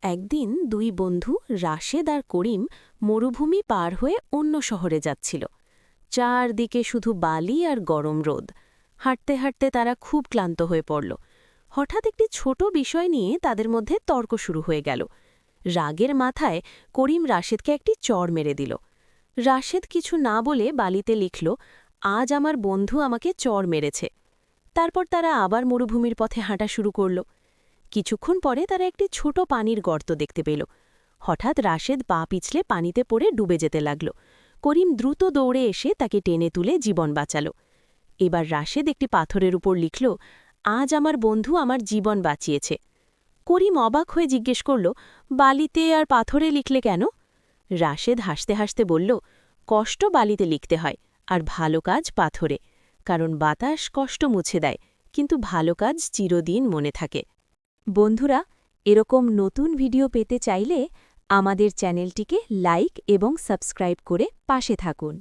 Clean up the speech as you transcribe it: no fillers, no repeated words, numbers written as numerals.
একদিন দুই বন্ধু রাশেদ আর করিম মরুভূমি পার হয়ে অন্য শহরে যাচ্ছিল। চারদিকে শুধু বালি আর গরম রোদ। হাঁটতে হাঁটতে তারা খুব ক্লান্ত হয়ে পড়ল। হঠাৎ একটি ছোট বিষয় নিয়ে তাদের মধ্যে তর্ক শুরু হয়ে গেল। রাগের মাথায় করিম রাশেদকে একটি চড় মেরে দিল। রাশেদ কিছু না বলে বালিতে লিখল, আজ আমার বন্ধু আমাকে চড় মেরেছে। তারপর তারা আবার মরুভূমির পথে হাঁটা শুরু করল। কিছুক্ষণ পরে তারা একটি ছোট পানির গর্ত দেখতে পেল। হঠাৎ রাশেদ পা পিছলে পানিতে পড়ে ডুবে যেতে লাগল। করিম দ্রুত দৌড়ে এসে তাকে টেনে তুলে জীবন বাঁচাল। এবার রাশেদ একটি পাথরের উপর লিখল, আজ আমার বন্ধু আমার জীবন বাঁচিয়েছে। করিম অবাক হয়ে জিজ্ঞেস করল, বালিতে আর পাথরে লিখলে কেন? রাশেদ হাসতে হাসতে বলল, কষ্ট বালিতে লিখতে হয়, আর ভালো কাজ পাথরে। কারণ বাতাস কষ্ট মুছে দেয়, কিন্তু ভালো কাজ চিরদিন মনে থাকে। বন্ধুরা, এরকম নতুন ভিডিও পেতে চাইলে আমাদের চ্যানেলটিকে লাইক এবং সাবস্ক্রাইব করে পাশে থাকুন।